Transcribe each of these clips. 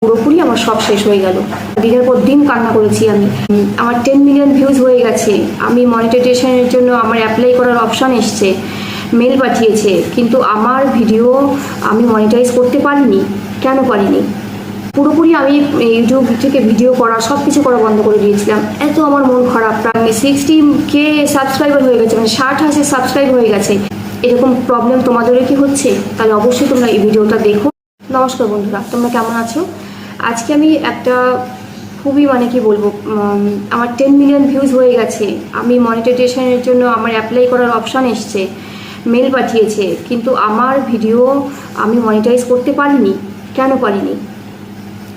পুরোপুরি আমার সব শেষ হয়ে গেল। দিনের পর দিন কান্না করেছি আমি। আমার 10 মিলিয়ন ভিউজ হয়ে গেছে। আমি মনিটাইজেশনের জন্য আমার অ্যাপ্লাই করার অপশান এসছে, মেল পাঠিয়েছে, কিন্তু আমার ভিডিও আমি মনিটাইজ করতে পারিনি। কেন পারিনি? পুরোপুরি আমি ইউটিউব থেকে ভিডিও করা সব কিছু করা বন্ধ করে দিয়েছিলাম। এত আমার মন খারাপ। প্রায় 60K সাবস্ক্রাইবার হয়ে গেছে, মানে 60,000 সাবস্ক্রাইব হয়ে গেছে। এরকম প্রবলেম তোমাদেরও কি হচ্ছে? তাহলে অবশ্যই তোমরা এই ভিডিওটা দেখো। নমস্কার বন্ধুরা, তোমরা কেমন আছো? আজকে আমি একটা খুবই কি বলবো, আমার 10 মিলিয়ন ভিউজ হয়ে গেছে। আমি মনিটাইজেশনের জন্য আমার অ্যাপ্লাই করার অপশান এসছে, মেল পাঠিয়েছে, কিন্তু আমার ভিডিও আমি মনিটাইজ করতে পারিনি। কেন পারিনি?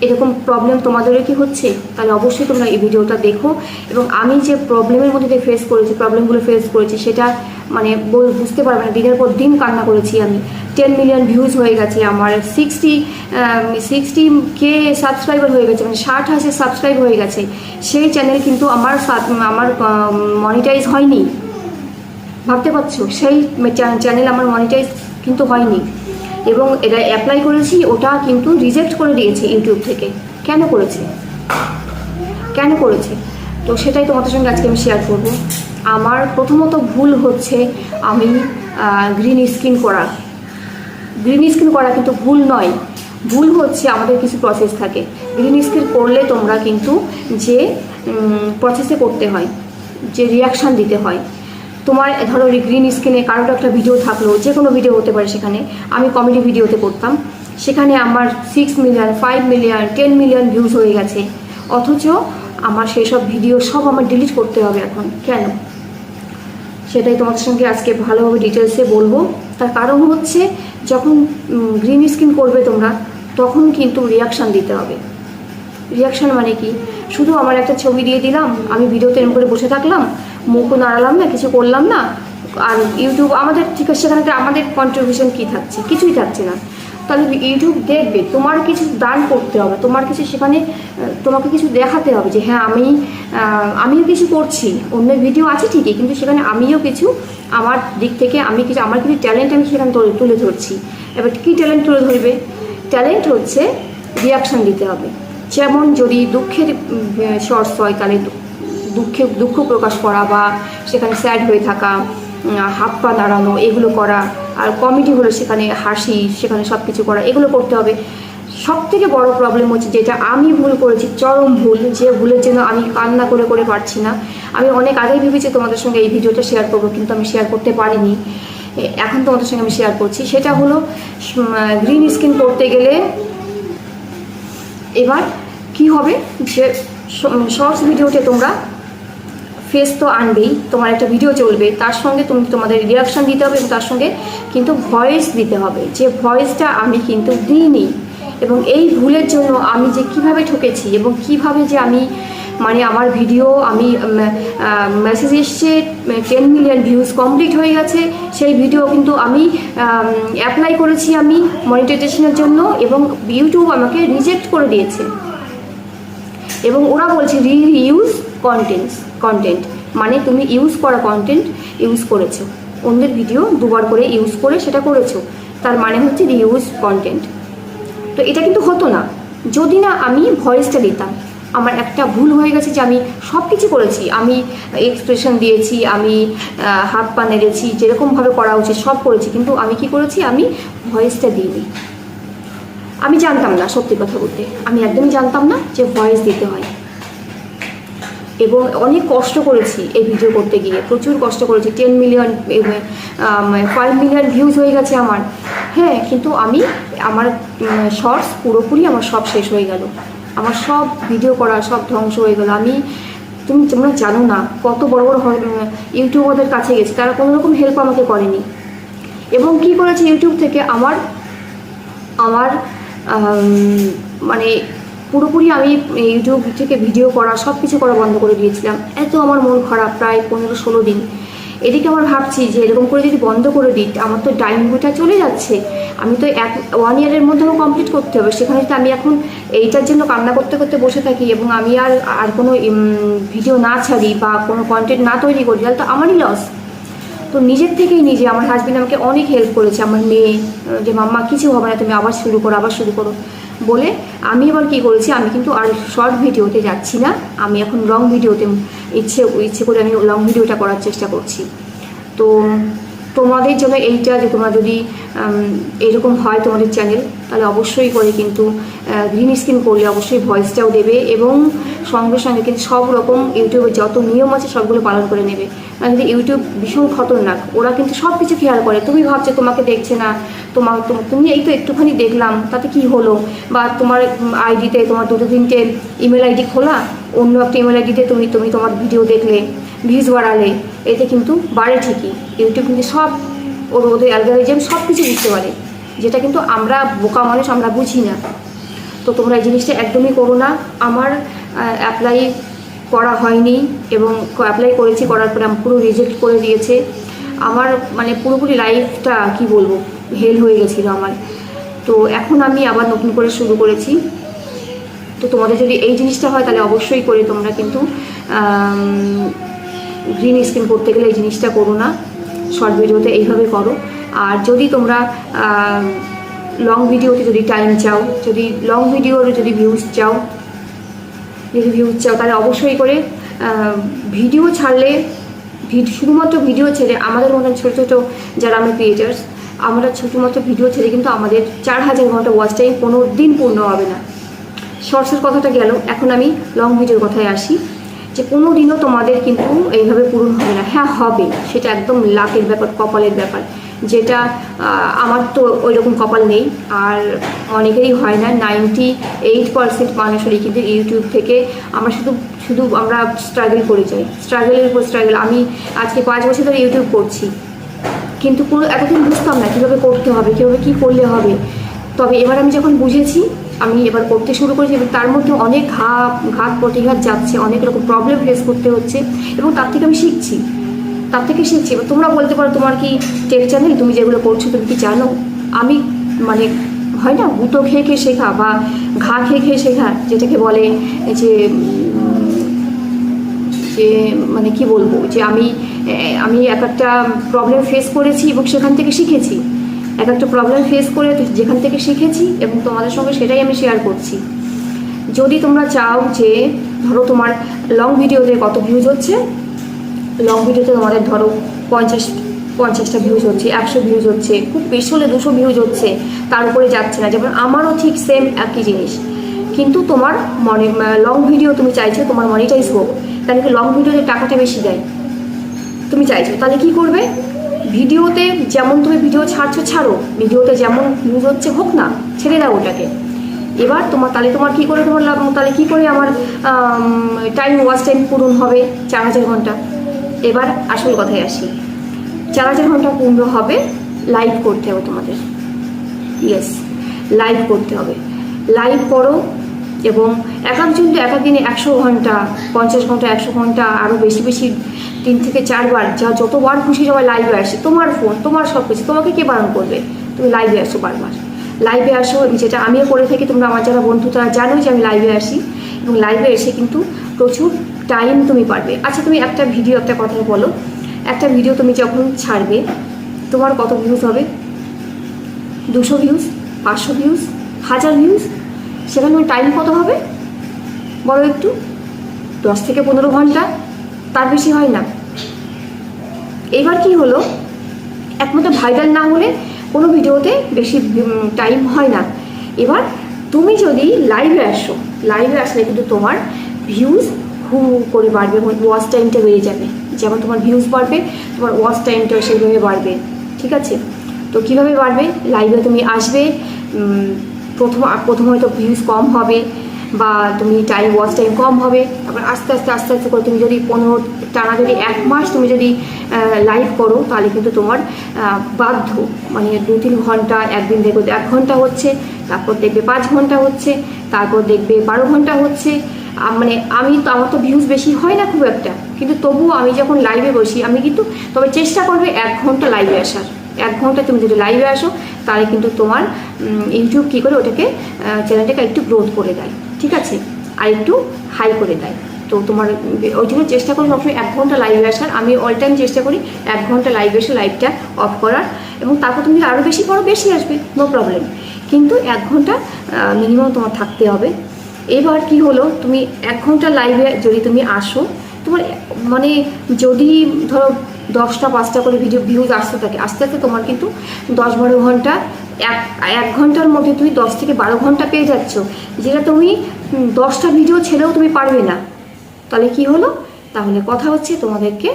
এরকম প্রবলেম তোমাদেরও কি হচ্ছে? তাহলে অবশ্যই তোমরা এই ভিডিওটা দেখো। এবং আমি যে প্রবলেমের মধ্যে প্রবলেমগুলো ফেস করেছি সেটা বুঝতে পারবে না। দিনের পর দিন কান্না করেছি আমি। 10 মিলিয়ন ভিউজ হয়ে গেছে, আমার 60K সাবস্ক্রাইবার হয়ে গেছে, মানে 60,000 সাবস্ক্রাইব হয়ে গেছে। সেই চ্যানেল কিন্তু আমার মনিটাইজ হয়নি। ভাবতে পারছো? সেই চ্যানেল আমার মনিটাইজ কিন্তু হয়নি। এবং এটা অ্যাপ্লাই করেছি, ওটা কিন্তু রিজেক্ট করে দিয়েছে ইউটিউব থেকে। কেন করেছে? তো সেটাই তোমাদের সঙ্গে আজকে আমি শেয়ার করব। আমার প্রথমত ভুল হচ্ছে আমি গ্রিন স্ক্রিন করা কিন্তু ভুল নয়। ভুল হচ্ছে আমাদের কিছু প্রসেস থাকে। গ্রিন স্ক্রিন করলে তোমরা কিন্তু যে প্রসেসে করতে হয়, যে রিয়াকশান দিতে হয়, তোমার ধরো গ্রিন স্ক্রিনে কারোর একটা ভিডিও থাকলো, যে কোনো ভিডিও হতে পারে, সেখানে আমি কমেডি ভিডিওতে করতাম, সেখানে আমার 6 মিলিয়ন 5 মিলিয়ন 10 মিলিয়ন ভিউজ হয়ে গেছে। অথচ আমার সেই সব ভিডিও সব আমার ডিলিট করতে হবে এখন। কেন? সেটাই তোমাদের সঙ্গে আজকে ভালোভাবে ডিটেলসে বলবো। তার কারণ হচ্ছে, যখন গ্রিন স্ক্রিন করবে তোমরা, তখন কিন্তু রিয়াকশান দিতে হবে। রিয়াকশান মানে কি? শুধু আমার একটা ছবি দিয়ে দিলাম, আমি ভিডিওতে এরকম করে বসে থাকলাম, মুখও নাড়ালাম না, কিছু করলাম না, আর ইউটিউব আমাদের ঠিক আছে, সেখানে আমাদের কন্ট্রিবিউশন কী থাকছে? কিছুই থাকছে না। তাহলে ইউটিউব দেখবে, তোমার কিছু দান করতে হবে, তোমার কিছু সেখানে তোমাকে কিছু দেখাতে হবে যে হ্যাঁ আমিও কিছু করছি। অন্য ভিডিও আছে ঠিকই, কিন্তু সেখানে আমিও কিছু আমার দিক থেকে আমার কিছু ট্যালেন্ট আমি সেখানে তুলে ধরছি। এবার কী ট্যালেন্ট তুলে ধরবে? ট্যালেন্ট হচ্ছে রিয়াকশান দিতে হবে। যেমন যদি দুঃখের শর্টস হয়, তাহলে দুঃখ প্রকাশ করা, বা সেখানে স্যাড হয়ে থাকা, হাত পা নাড়ানো, এগুলো করা। আর কমেডি হলে সেখানে হাসি, সেখানে সব কিছু করা, এগুলো করতে হবে। সব থেকে বড় প্রবলেম হচ্ছে, যেটা আমি ভুল করেছি, চরম ভুল, যে ভুলের জন্য আমি কান্না করে পারছি না। আমি অনেক আগেই ভেবেছি তোমাদের সঙ্গে এই ভিডিওটা শেয়ার করবো, কিন্তু আমি শেয়ার করতে পারিনি। এখন তোমাদের সঙ্গে আমি শেয়ার করছি। সেটা হলো, গ্রিন স্ক্রিন করতে গেলে এবার কি হবে, যে শর্টস ভিডিওতে তোমরা ফেস তো আনবেই, তোমার একটা ভিডিও চলবে, তার সঙ্গে তোমাদের রিয়াকশান দিতে হবে, এবং তার সঙ্গে কিন্তু ভয়েস দিতে হবে। যে ভয়েসটা আমি কিন্তু দিইনি। এবং এই ভুলের জন্য আমি যে কিভাবে ঠকেছি, এবং কিভাবে যে আমি আমার ভিডিও মেসেজ এসছে 10 মিলিয়ন ভিউজ কমপ্লিট হয়ে গেছে, সেই ভিডিও কিন্তু আমি অ্যাপ্লাই করেছি আমি মনিটাইজেশনের জন্য, এবং ইউটিউব আমাকে রিজেক্ট করে দিয়েছে। এবং ওরা বলছে রিইউজ কন্টেন্ট, মানে তুমি ইউজ করা কন্টেন্ট ইউজ করেছো, অন্যের ভিডিও দুবার করে ইউজ করে সেটা করেছো, তার মানে হচ্ছে রিইউজ কন্টেন্ট। তো এটা কিন্তু হতো না যদি না আমি ভয়েসটা দিতাম। আমার একটা ভুল হয়ে গেছে যে আমি সব কিছু করেছি, আমি এক্সপ্রেশন দিয়েছি, আমি হাত পা নেড়েছি, যেরকমভাবে করা উচিত সব করেছি, কিন্তু আমি কি করেছি, আমি ভয়েসটা দিইনি। আমি জানতাম না, সত্যি কথা বলতে আমি একদমই জানতাম না যে ভয়েস দিতে হয়। এবং অনেক কষ্ট করেছি এই ভিডিও করতে গিয়ে, প্রচুর কষ্ট করেছি। 10 মিলিয়ন 5 মিলিয়ন ভিউজ হয়ে গেছে আমার। হ্যাঁ, কিন্তু আমার শর্টস পুরোপুরি আমার সব শেষ হয়ে গেল। আমার সব ভিডিও করা সব ধ্বংস হয়ে গেল। তোমরা জানো না কত বড় বড় ইউটিউবারদের কাছে গেছি, তারা কোনো রকম হেল্প আমাকে করেনি। এবং কি করেছে, ইউটিউব থেকে আমার পুরোপুরি আমি ইউটিউব থেকে ভিডিও করা সব কিছু করা বন্ধ করে দিয়েছিলাম। এত আমার মন খারাপ, প্রায় 15-16 দিন। এদিকে আমার ভাবছি যে এরকম করে যদি বন্ধ করে দিই, আমার তো টাইমটা চলে যাচ্ছে, আমি তো 1 ইয়ারের মধ্যে কমপ্লিট করতে হবে। সেখানে যদি আমি এখন এইটার জন্য কান্না করতে করতে বসে থাকি, এবং আমি আর কোনো ভিডিও না ছাড়ি বা কোনো কন্টেন্ট না তৈরি করি, তাহলে তো আমারই লস। তো নিজের থেকেই আমার হাজব্যান্ড আমাকে অনেক হেল্প করেছে, আমার মেয়ে, যে মাম্মা কিছু হবে না, তুমি আবার শুরু করো। বলে আমি এবার কী করেছি, আমি কিন্তু আর শর্ট ভিডিওতে যাচ্ছি না, আমি এখন লং ভিডিওতে ইচ্ছে করে আমি লং ভিডিওটা করার চেষ্টা করছি। তো তোমাদের জন্য এইটা যে তোমরা যদি এরকম হয় তোমাদের চ্যানেল, তাহলে অবশ্যই করে কিন্তু গ্রিন স্ক্রিন করলে অবশ্যই ভয়েসটাও দেবে, এবং সঙ্গে সঙ্গে কিন্তু সব রকম ইউটিউবের যত নিয়ম আছে সবগুলো পালন করে নেবে। মানে ইউটিউব ভীষণ খতরনাক, ওরা কিন্তু সব কিছু খেয়াল করে। তুমি ভাবছো তোমাকে দেখছে না, তুমি এই তো একটুখানি দেখলাম তাতে কি হলো, বা তোমার আইডিতে তোমার দুটো তিনটে ইমেল আইডি খোলা, অন্য একটা ইমেল আইডিতে তুমি তোমার ভিডিও দেখলে, ভিউজ বাড়ালে, এতে কিন্তু বাড়ে ঠিকই। ইউটিউব কিন্তু সব ওদের অ্যালগরিদম সব কিছু বুঝতে পারে, যেটা কিন্তু আমরা বোকা মানুষ আমরা বুঝি না। তো তোমরা এই জিনিসটা একদমই করো না। আমার অ্যাপ্লাই করা হয়নি, এবং অ্যাপ্লাই করেছি, করার পরে পুরো রিজেক্ট করে দিয়েছে। আমার মানে পুরোপুরি লাইফটা কি বলবো, হেল হয়ে গেছিলো আমার। তো এখন আমি আবার নতুন করে শুরু করেছি। তো তোমাদের যদি এই জিনিসটা হয় তাহলে অবশ্যই করে তোমরা কিন্তু গ্রিন স্ক্রিন করতে গেলে এই জিনিসটা করো না, শর্ট ভিডিওতে এইভাবে করো। আর যদি তোমরা লং ভিডিওতে যদি টাইম চাও, যদি লং ভিডিওর যদি ভিউজ চাও তাহলে অবশ্যই করে ভিডিও ছাড়লে, শুধুমাত্র ভিডিও ছেড়ে আমাদের মতন ছোটো ছোটো যারা আমরা ক্রিয়েটার্স, আমরা শুধুমাত্র ভিডিও ছেড়ে কিন্তু আমাদের 4000 ঘন্টা ওয়াচ টাইম কোনো দিন পূর্ণ হবে না। শর্টসের কথাটা গেল, এখন আমি লং ভিডিওর কথায় আসি, যে কোনো দিনও তোমাদের কিন্তু এইভাবে পূরণ হবে না। হ্যাঁ হবে, সেটা একদম লাকের ব্যাপার, কপালের ব্যাপার, যেটা আমার তো ওই রকম কপাল নেই, আর অনেকেরই হয় না। 98% মানুষেরই কিন্তু ইউটিউব থেকে আমরা শুধু আমরা স্ট্রাগল করে যাই, স্ট্রাগলের উপর স্ট্রাগল। আমি আজকে 5 বছর ধরে ইউটিউব করছি, কিন্তু পুরো এতদিন বুঝতাম না কীভাবে করতে হবে, কীভাবে কী করলে হবে। তবে এবার আমি যখন বুঝেছি, আমি এবার করতে শুরু করেছি, এবং তার মধ্যে অনেক ঘাত প্রতিঘাত যাচ্ছে, অনেক রকম প্রবলেম ফেস করতে হচ্ছে, এবং তার থেকে আমি শিখছি। এবার তোমরা বলতে পারো তোমার কি টেক চ্যানেল, তুমি যেগুলো করছো তুমি কি জানো? আমি মানে হয় না, গুঁতো খেয়ে খেয়ে শেখা বা ঘা খেয়ে খেয়ে শেখা, যেটাকে বলে যে মানে কি বলবো, যে আমি এক একটা প্রবলেম ফেস করেছি এবং সেখান থেকে শিখেছি, এক একটা প্রবলেম ফেস করে যেখান থেকে শিখেছি, এবং তোমাদের সঙ্গে সেটাই আমি শেয়ার করছি। যদি তোমরা চাও যে ধরো তোমার লং ভিডিওতে কত ভিউজ হচ্ছে, লং ভিডিওতে তোমাদের ধরো 50টা ভিউজ হচ্ছে, 100 ভিউজ হচ্ছে, খুব বেশি হলে 200 ভিউজ হচ্ছে, তার উপরে যাচ্ছে না, যেমন আমারও ঠিক সেম একই জিনিস। কিন্তু তোমার লং ভিডিও তুমি চাইছো তোমার মনিটাইজ হোক, তাহলে কি লং ভিডিওতে টাকাটা বেশি দেয়, তুমি চাইছো, তাহলে কি করবে, ভিডিওতে যেমন তুমি ভিডিও ছাড়ো, ভিডিওতে যেমন ভিউজ হচ্ছে হোক না, ছেড়ে দাও ওটাকে। এবার তাহলে তোমার কী করে তাহলে কী করে আমার ওয়াচ টাইম পূরণ হবে 4000 ঘন্টা। এবার আসল কথায় আসি, 4000 ঘন্টা পূর্ণ হবে, লাইভ করতে হবে তোমাদের। ইয়েস, লাইভ করতে হবে, লাইভ করো, এবং একজন তো এক দিনে 100 ঘন্টা, 50 ঘন্টা, 100 ঘন্টা, আরও বেশি 3 থেকে 4 বার, যতবার খুশি সবাই লাইভে আসে, তোমার ফোন, তোমার সব কিছু, তোমাকে কে বারণ করবে, তুমি লাইভে আসো, বারবার লাইভে আসো, যেটা আমিও করে থাকি। তোমরা আমার যারা বন্ধু তারা জানো যে আমি লাইভে আসি, এবং লাইভে এসে কিন্তু প্রচুর টাইম তুমি পারবে। আচ্ছা, তুমি একটা কথা বলো, একটা ভিডিও তুমি যখন ছাড়বে তোমার কত ভিউজ হবে? 200 ভিউজ, 500 ভিউজ, 1000 ভিউজ, সেখানে টাইম কত হবে বলো একটু? 10 থেকে 15 ঘন্টা, তার বেশি হয় না। এবার কি হলো, একমাত্র ভাইরাল না হলে কোনো ভিডিওতে বেশি টাইম হয় না। এবার তুমি যদি লাইভে আসলে কিন্তু তোমার ভিউজ করে বাড়বে, ওয়াচ টাইমটা বেড়ে যাবে। যেমন তোমার ভিউজ বাড়বে, তোমার ওয়াচ টাইমটা সেইভাবে বাড়বে, ঠিক আছে? তো কীভাবে বাড়বে? লাইভে তুমি আসবে, প্রথম হয়তো ভিউজ কম হবে, বা তুমি ওয়াচ টাইম কম হবে, তারপর আস্তে আস্তে করে তুমি যদি 15 টানা যদি 1 মাস তুমি যদি লাইভ করো, তাহলে কিন্তু তোমার বাধ্য, মানে 2-3 ঘন্টা, একদিন দেখবে 1 ঘন্টা হচ্ছে, তারপর দেখবে 5 ঘন্টা হচ্ছে, তারপর দেখবে 12 ঘন্টা হচ্ছে। মানে আমার তো ভিউজ বেশি হয় না খুব একটা, কিন্তু তবুও আমি যখন লাইভে বসি, আমি কিন্তু তবে চেষ্টা করবে 1 ঘন্টা লাইভে আসার। 1 ঘন্টা তুমি যদি লাইভে আসো, তাহলে কিন্তু তোমার ইউটিউব কী করে ওটাকে চ্যানেলটাকে একটু গ্রোথ করে দেয়, ঠিক আছে, আর একটু হাই করে দেয়। তো তোমার ওই জন্য চেষ্টা করি সবসময় 1 ঘন্টা লাইভে আসার। আমি অল টাইম চেষ্টা করি 1 ঘন্টা লাইভে এসে লাইভটা অফ করার, এবং তারপর তুমি যদি আরও বেশি করো, বেশি আসবে, নো প্রবলেম। কিন্তু 1 ঘন্টা মিনিমাম তোমার থাকতে হবে। এবার কি হলো, তুমি 1 ঘন্টা লাইভে যদি তুমি আসো, তোমার মানে যদি ধরো 10টা 5টা করে ভিউজ আসতে থাকে, আস্তে আস্তে তোমার কিন্তু 10-12 ঘন্টা, এক ঘন্টার মধ্যে তুমি 10 থেকে 12 ঘন্টা পেয়ে যাচ্ছ, যেটা তুমি 10টা ভিডিও ছেড়েও তুমি পারবে না। তাহলে কি হলো, তাহলে কথা হচ্ছে তোমাদেরকে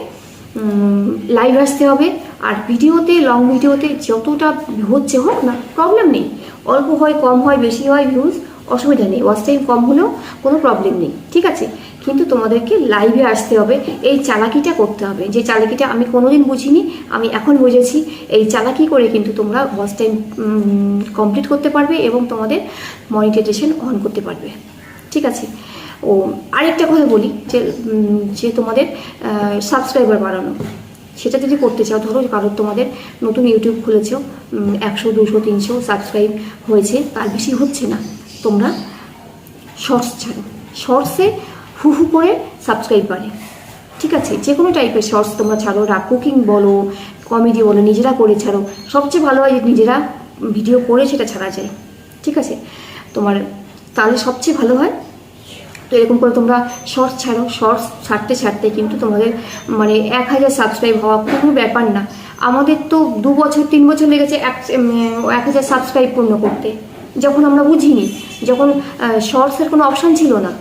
লাইভ আসতে হবে। আর ভিডিওতে, লং ভিডিওতে যতটা হচ্ছে হোক না, প্রবলেম নেই, অল্প হয় কম হয় বেশি হয় ভিউজ, অসুবিধা নেই, ওয়াচ টাইম কম হলেও কোনো প্রবলেম নেই, ঠিক আছে। কিন্তু তোমাদেরকে লাইভে আসতে হবে, এই চালাকিটা করতে হবে, যে চালাকিটা আমি কোনোদিন বুঝিনি, আমি এখন বুঝেছি। এই চালাকি করে কিন্তু তোমরা ওয়াচ টাইম কমপ্লিট করতে পারবে এবং তোমাদের মনিটাইজেশন অন করতে পারবে, ঠিক আছে। ও আরেকটা কথা বলি, যে তোমাদের সাবস্ক্রাইবার বাড়ানো, সেটা যদি করতে চাও, ধরো কারোর তোমাদের নতুন ইউটিউব খুলেছো, 100, 200, 300 সাবস্ক্রাইব হয়েছে, তার বেশি হচ্ছে না, তোমরা শর্টস ছাড়ো, শর্টসে হু করে সাবস্ক্রাইব বাড়ে, ঠিক আছে। যে কোনো টাইপের শর্টস তোমরা ছাড়ো, কুকিং বলো, কমেডি বলো, নিজেরা করে ছাড়ো, সবচেয়ে ভালো হয় নিজেরা ভিডিও করে সেটা ছাড়া যায়, ঠিক আছে। তোমার তাহলে সবচেয়ে ভালো হয়। তো এরকম করে তোমরা শর্টস ছাড়ো, শর্টস ছাড়তে ছাড়তে কিন্তু তোমাদের মানে 1000 সাবস্ক্রাইব হওয়া কোনো ব্যাপার না। আমাদের তো 2 বছর 3 বছর লেগেছে 1000 সাবস্ক্রাইব পূর্ণ করতে, যখন আমরা বুঝিনি, যখন শর্টসের কোনো অপশান ছিল না।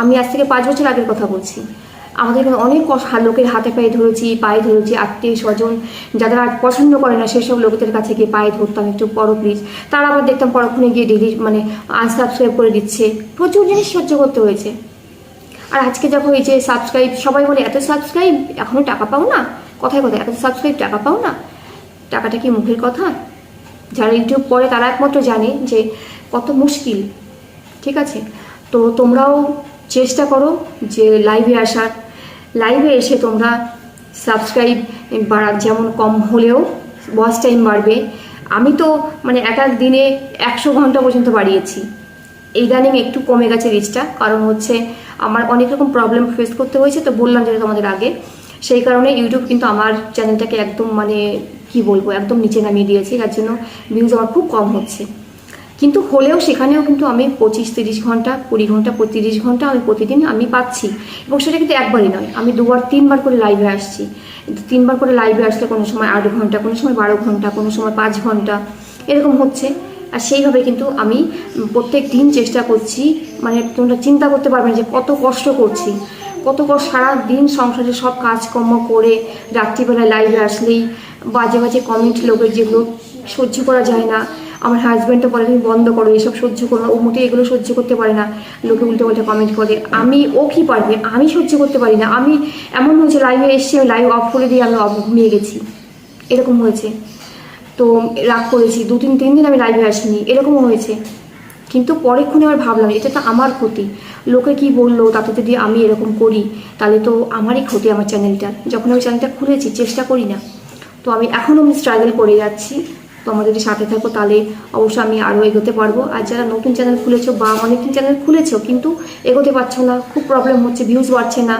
আমি আজ থেকে 5 বছর আগের কথা বলছি। আমাদের অনেক লোকের হাতে পায়ে ধরেছি, আত্মীয় স্বজন যাদের আর পছন্দ করে না সেসব লোকদের কাছে গিয়ে পায়ে ধরতাম, একটু পরো প্লিজ। তারা আবার দেখতাম পরক্ষণে গিয়ে ডিলিট মানে আনসাবস্ক্রাইব করে দিচ্ছে, প্রচুর জিনিস সহ্য করতে হয়েছে। আর আজকে যখন এই যে সাবস্ক্রাইব, সবাই বলে এত সাবস্ক্রাইব এখনও টাকা পাও না, কথায় কথায় এত সাবস্ক্রাইব টাকা পাও না, টাকাটা কি মুখের কথা? যারা ইউটিউব করে তারা একমাত্র জানে যে কত মুশকিল, ঠিক আছে। তো তোমরাও চেষ্টা করো যে লাইভে আসার, লাইভে এসে তোমরা সাবস্ক্রাইব বাড়ার, যেমন কম হলেও ওয়াচ টাইম বাড়বে। আমি তো মানে এক দিনে 100 ঘন্টা পর্যন্ত বাড়িয়েছি, ইদানিং একটু কমে গেছে রিচটা, কারণ হচ্ছে আমার অনেক রকম প্রবলেম ফেস করতে হয়েছে, তো বললাম যেটা তোমাদের আগে, সেই কারণে ইউটিউব কিন্তু আমার চ্যানেলটাকে একদম মানে কি বলবো, একদম নিচে নামিয়ে দিয়েছে, যার জন্য ভিউজ আমার খুব কম হচ্ছে। কিন্তু হলেও সেখানেও কিন্তু আমি 25-30 ঘন্টা 20 ঘন্টা 30 ঘন্টা আমি প্রতিদিন আমি পাচ্ছি, এবং সেটা কিন্তু একবারই নয়, আমি 2-3 বার করে লাইভে আসছি। 3 বার করে লাইভে আসলে কোনো সময় 8 ঘন্টা, কোনো সময় 12 ঘন্টা, কোনো সময় 5 ঘন্টা এরকম হচ্ছে। আর সেইভাবে কিন্তু আমি প্রত্যেক দিন চেষ্টা করছি, মানে তোমরা চিন্তা করতে পারবে না যে কত কষ্ট করছি, কত কষ্ট, সারাদিন সংসারে সব কাজকর্ম করে রাত্রিবেলা লাইভে আসলেই বাজে বাজে কমেন্ট লোকের, যেগুলো সহ্য করা যায় না। আমার হাজব্যান্ডও বলে তুমি বন্ধ করো, এসব সহ্য করো না, ও মোটে এগুলো সহ্য করতে পারে না, লোকে উল্টে পাল্টে কমেন্ট করে। ও কি পারবে, আমি সহ্য করতে পারি না। আমি এমন হয়েছে লাইভে এসেছি, আমি লাইভ অফ করে দিয়ে আমি ঘুমিয়ে গেছি, এরকম হয়েছে। তো রাগ করেছি, 2-3 দিন আমি লাইভে আসিনি, এরকমও হয়েছে। কিন্তু পরেক্ষণে আমার ভাবলাম এটা তো আমার ক্ষতি, লোকে কি বললো তাতে যদি আমি এরকম করি তাহলে তো আমারই ক্ষতি, আমার চ্যানেলটা। যখন আমি চ্যানেলটা খুলেছি চেষ্টা করি না, তো আমি এখনও আমি স্ট্রাগল করে যাচ্ছি। তো আমার যদি সাথে থাকো তাহলে অবশ্যই আমি আরও এগোতে পারবো। আর যারা নতুন চ্যানেল খুলেছো বা অনেকদিন চ্যানেল খুলেছো কিন্তু এগোতে পারছো না, খুব প্রবলেম হচ্ছে, ভিউজ বাড়ছে না,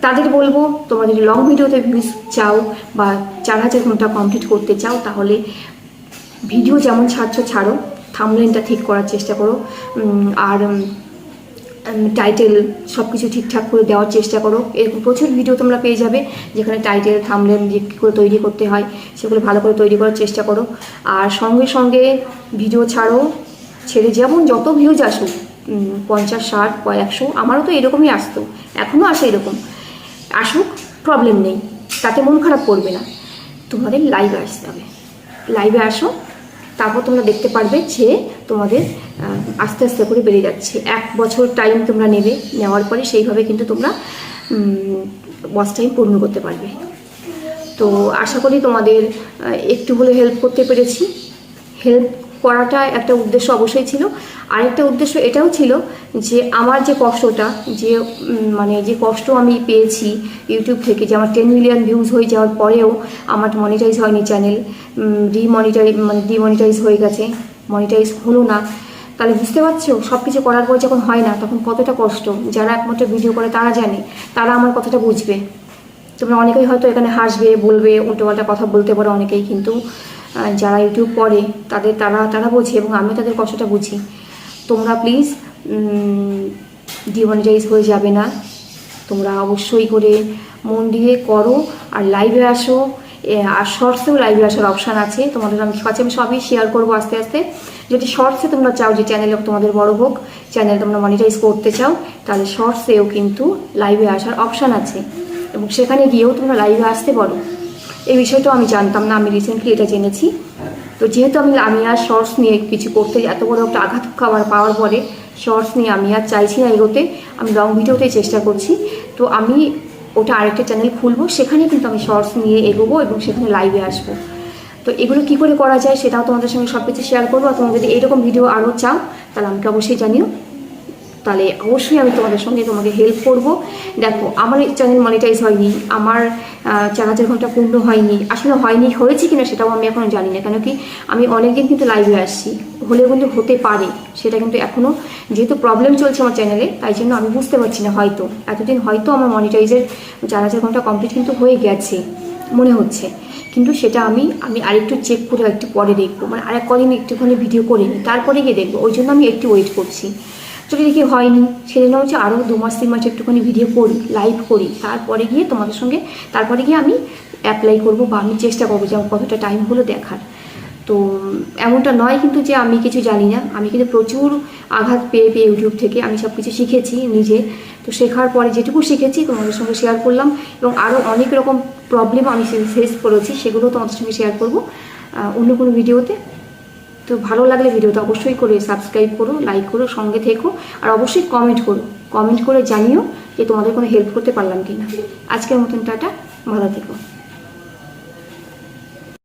তাদের বলবো তোমরা যদি লং ভিডিওতে ভিউজ চাও বা 4000 ঘন্টা কমপ্লিট করতে চাও, তাহলে ভিডিও যেমন ছাড়ো, থাম্বনেলটা ঠিক করার চেষ্টা করো, আর টাইটেল সব কিছু ঠিকঠাক করে দেওয়ার চেষ্টা করো। এরকম প্রচুর ভিডিও তোমরা পেয়ে যাবে যেখানে টাইটেল থাম্বনেল যে কী করে তৈরি করতে হয় সেগুলো ভালো করে তৈরি করার চেষ্টা করো। আর সঙ্গে সঙ্গে ভিডিও ছেড়ে যেমন যত ভিউজ আসুক, 50, 60, 100, আমারও তো এরকমই আসতো, এখনও আসে, এরকম আসুক, প্রবলেম নেই, তাতে মন খারাপ করবে না। তোমাদের লাইভে আসতে হবে, লাইভে আসো, তারপর তোমরা দেখতে পারবে যে তোমাদের আস্তে আস্তে করে বেড়ে যাচ্ছে। 1 বছর টাইম তোমরা নেওয়ার পরে সেইভাবে কিন্তু তোমরা ওয়াচ টাইম পূর্ণ করতে পারবে। তো আশা করি তোমাদের একটু হলে হেল্প করতে পেরেছি। হেল্প করাটা একটা উদ্দেশ্য অবশ্যই ছিল, আরেকটা উদ্দেশ্য এটাও ছিল যে আমার যে কষ্টটা, যে কষ্ট আমি পেয়েছি ইউটিউব থেকে, যে আমার 10 মিলিয়ন ভিউজ হয়ে যাওয়ার পরেও আমার মনিটাইজ হয়নি চ্যানেল, ডিমনিটাইজ হয়ে গেছে, মনিটাইজ হলো না। তাহলে বুঝতে পারছো সব কিছু করার পর যখন হয় না তখন কতটা কষ্ট। যারা একমাত্র ভিডিও করে তারা জানে, তারা আমার কথাটা বুঝবে। তোমরা অনেকেই হয়তো এখানে হাসবে, বলবে, উল্টোপাল্টা কথা বলতে পারো অনেকেই, কিন্তু যারা ইউটিউব করে তারা বোঝে এবং আমি তাদের কষ্টটা বুঝি। তোমরা প্লিজ ডিমনিটাইজ হয়ে যাবে না, তোমরা অবশ্যই করে মন দিয়ে করো আর লাইভে আসো। আর শর্টসেও লাইভে আসার অপশান আছে, তোমাদের কাছে আমি সবই শেয়ার করবো আস্তে আস্তে। যদি শর্টসে তোমরা চাও যে চ্যানেল তোমাদের বড় হোক, চ্যানেল তোমরা মনিটাইজ করতে চাও, তাহলে শর্টসেও কিন্তু লাইভে আসার অপশান আছে এবং সেখানে গিয়েও তোমরা লাইভে আসতে পারো। এই বিষয়টাও আমি জানতাম না, আমি রিসেন্টলি এটা জেনেছি। তো যেহেতু আমি আর শর্টস নিয়ে কিছু করতে এত বড় একটা আঘাত পাওয়ার পরে শর্টস নিয়ে আমি আর চাইছি না এগোতে, আমি লং ভিডিওতেই চেষ্টা করছি। তো আমি ওটা আরেকটা চ্যানেল খুলবো, সেখানে কিন্তু আমি শর্টস নিয়ে এগোবো এবং সেখানে লাইভে আসবো। তো এগুলো কী করে করা যায় সেটাও তোমাদের সঙ্গে সব কিছু শেয়ার করবো। আর তোমরা যদি এইরকম ভিডিও আরও চাও তাহলে আমাকে অবশ্যই জানিও, তাহলে অবশ্যই আমি তোমাকে হেল্প করব। দেখো, আমার চ্যানেল মনিটাইজ হয়নি, আমার 4000 ঘন্টা পূর্ণ হয়নি, আসলে হয়েছে কিনা সেটাও আমি এখনও জানি না। কেন কি আমি অনেকদিন কিন্তু লাইভে আসছি, হলেও কিন্তু হতে পারে, সেটা কিন্তু এখনও যেহেতু প্রবলেম চলছে আমার চ্যানেলে, তাই জন্য আমি বুঝতে পারছি না। হয়তো এতদিন হয়তো আমার মনিটাইজের 4000 ঘন্টা কমপ্লিট কিন্তু হয়ে গেছে মনে হচ্ছে, কিন্তু সেটা আমি আরেকটু চেক করে একটু পরে দেখবো, মানে আরেক কদিন একটুখানি ভিডিও করে নিই, তারপরে গিয়ে দেখবো। ওই জন্য আমি একটু ওয়েট করছি। যদি দেখি হয়নি, সেজন্য হচ্ছে আরও 2 মাস 3 মাস একটুখানি ভিডিও করি, লাইভ করি, তারপরে গিয়ে তোমাদের সঙ্গে আমি অ্যাপ্লাই করব বা আমি চেষ্টা করবো যে আমার কতটা টাইম হলো দেখার। তো এমনটা নয় কিন্তু যে আমি কিছু জানি না, আমি কিন্তু প্রচুর আঘাত পেয়ে ইউটিউব থেকে আমি সব কিছু শিখেছি নিজে। তো শেখার পরে যেটুকু শিখেছি তোমাদের সঙ্গে শেয়ার করলাম, এবং আরও অনেক রকম প্রবলেম আমি ফেস করেছি, সেগুলো তোমাদের সঙ্গে শেয়ার করবো অন্য কোনো ভিডিওতে। তো ভালো লাগলে ভিডিওটা অবশ্যই করে সাবস্ক্রাইব করো, লাইক করো, সঙ্গে থেকো, আর অবশ্যই কমেন্ট করে জানিও যে তোমাদের কোনো হেল্প করতে পারলাম কি না। আজকের মতন টাটা, ভালো থেকো।